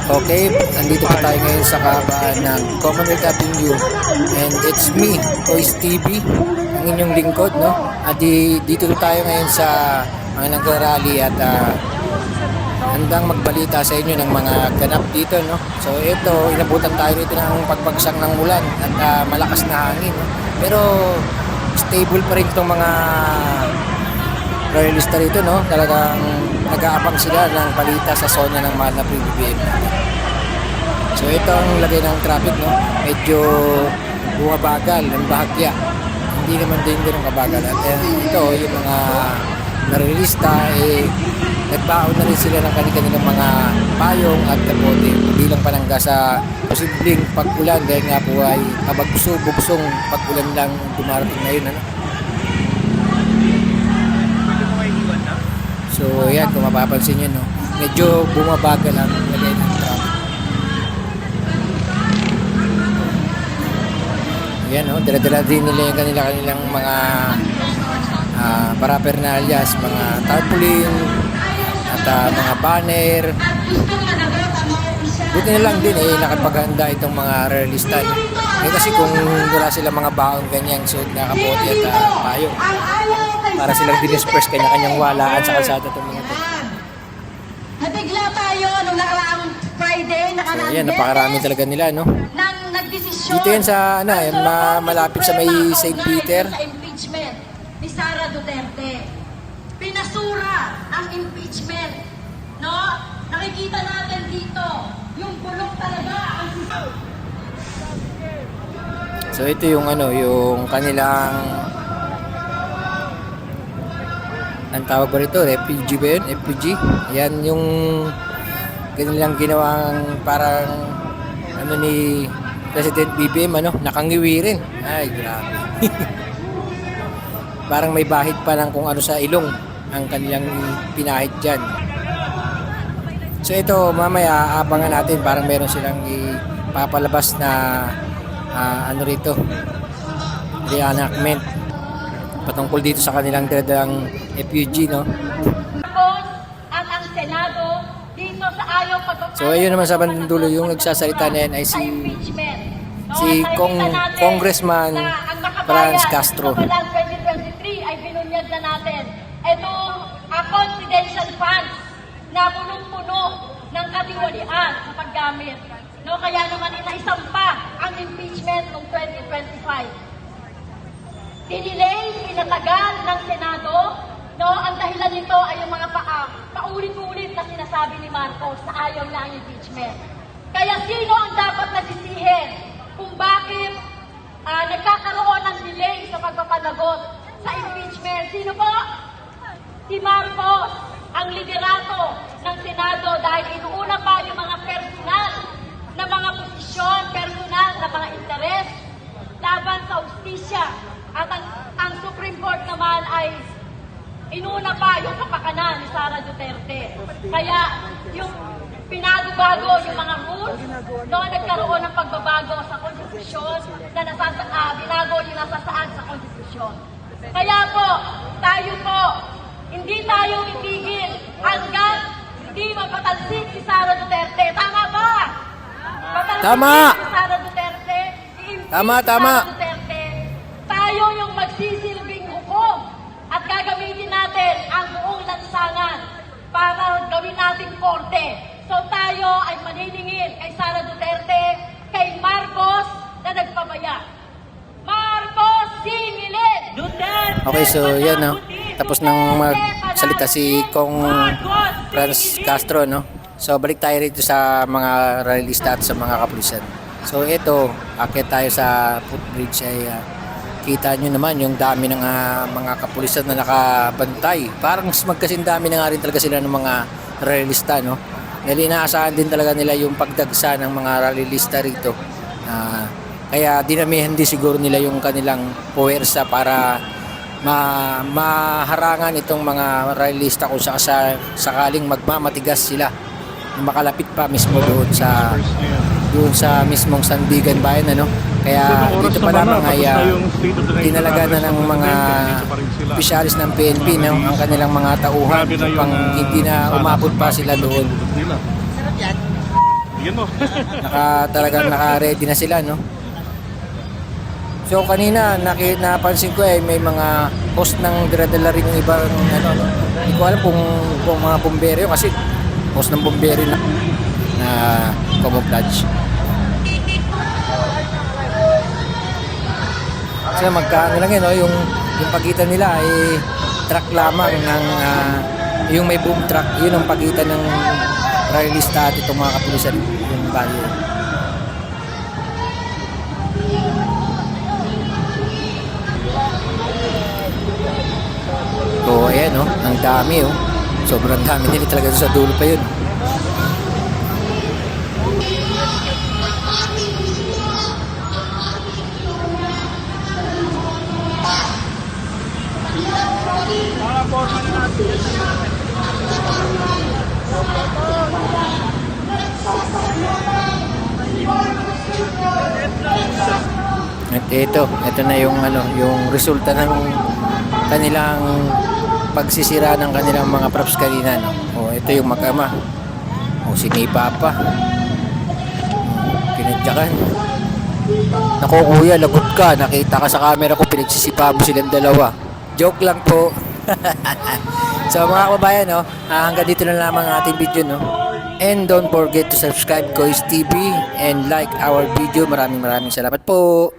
Okay, andito pa tayo ngayon sa kabaan ng Commonwealth Avenue and it's me, Toys TV, ang inyong lingkod, no? At dito tayo ngayon sa mga nagrarally at handang magbalita sa inyo ng mga ganap dito, no? So ito, inabutan tayo rito ng pagbagsak ng ulan at malakas na hangin, no? Pero stable pa rin itong mga royalista rito, no? Talagang nag-aabang sila ng balita sa zona ng mahal na PBBM. So ito ang lagay ng traffic, no? Medyo bumabagal ng bahagya. Hindi naman din ganun kabagal. At ito, yung mga royalista, nagbaon na rin sila ng kanilang mga payong at kapote. Bilang panangga sa posibleng pag-ulan dahil nga po ay kabagso-bugsong pag-ulan lang dumarating na yun, ano? So yan, kung mapapansin nyo, no, medyo bumabagal ang lagay ng traffic. Yan, no, dala-dala din nila yung kanilang mga parapernalyas, mga tarpaulin at mga banner. Buti na lang din nakapaghanda itong mga royalista. Kasi kung wala silang mga baon ganyan, suot na kapote at payong, para silang dinisperse kanya-kanyang walaan sa kalsada itong mga ito. Nabigla tayo nung nakaraang Friday, So yan, napakarami talaga nila, no? Nang nagdesisyon. Dito yan sa, malapit sa may St. Peter. Sa impeachment ni Sara Duterte. Pinasura ang impeachment. No? Nakikita natin dito, yung bulok talaga ang So ito yung yung kanilang, ang tawag ba rito? Refugee ba yun? Refugee? Yan yung kanilang ginawang parang ni President BBM, nakangiwi rin. Ay, grabe. Parang may bahid pa lang kung ano sa ilong ang kanilang pinahid dyan. So ito, mamaya abangan natin, parang meron silang ipapalabas na rito, reenactment patungkol dito sa kanilang dalang refugee, no? ang Senado dito sa ayaw So ayun naman sa bandang dulo, yung nagsasalita na yan ay si Congressman Franz Castro. Sa 2023 ay binunyag na natin itong confidential funds na punong-puno ng katiwalian sa paggamit. No, kaya naman inaisampa ang impeachment noong 2025. Dinilay, pinatagal ng Senado, no, ang dahilan nito ay yung mga paulit-ulit na sinasabi ni Marcos na ayaw na ang impeachment. Kaya sino ang dapat nasisihin kung bakit nagkakaroon ng delay sa pagpapanagot sa impeachment? Sino po? Si Marcos, ang liderato ng Senado, dahil inuuna pa yung mga personal na mga posisyon, personal na mga interes laban sa ustisya. At ang Supreme Court naman ay inuna pa yung kapakanan ni Sara Duterte. Kaya yung pinago-bago yung mga rules, nagkaroon ng pagbabago sa konstitusyon na binago yung nasasaad sa konstitusyon. Kaya po, tayo po, hindi tayo itigil hanggang hindi mapatalsik si Sara Duterte. Tama ba? Tama! Si Sara Duterte, Tama. Sara Duterte, tayo yung magsisilbing hukom at gagamitin natin ang buong lansangan para gawin nating korte. So tayo ay maniningil kay Sara Duterte, kay Marcos na nagpabaya. Marcos, singilin! Duterte! Okay, so yan, no? Tapos nang magsalita si Franz Castro, no? So balik tayo rito sa mga royalista at sa mga kapulisan. So ito, akit tayo sa footbridge ay kita nyo naman yung dami ng mga kapulisan na nakabantay. Parang magkasing dami na nga rin talaga sila ng mga royalista, no? Dahil inaasahan din talaga nila yung pagdagsa ng mga royalista rito. Kaya dinamihan din siguro nila yung kanilang puwersa para maharangan itong mga royalista kung sakaling magmamatigas sila, makalapit pa mismo doon sa mismong Sandigan Bayan, Kaya dito pa lamang ay tinalaga na ng mga opisyalis ng PNP ang kanilang mga tauhan upang hindi na umabot pa sila doon. Bigyan mo. Talagang naka-ready na sila, no? So kanina napansin ko may mga host ng dinadala rin yung ibang ano, no? Hindi ko alam kung mga bombero yun kasi host ng bombero na camouflage. So magkaano lang yun, no? Yung pagitan nila ay truck lamang ng yung may boom truck, yun ang pagitan ng realista at itong mga kapulisan yung barrier. So ayan, no? Ang dami, oh. Sobrang dami nila talaga sa dulo pa yun. At ito na yung yung resulta ng kanilang pagsisira ng kanilang mga props kanina, no? Oh, ito yung mag-ama. Oh, sinipa pa. Pinadyakan. Naku kuya, lagot ka. Nakita ka sa camera ko, pinagsisipa mo silang dalawa. Joke lang po. So mga kababayan, no, hanggang dito na lamang ang ating video, no? And don't forget to subscribe Kois TV and like our video. Maraming salamat po.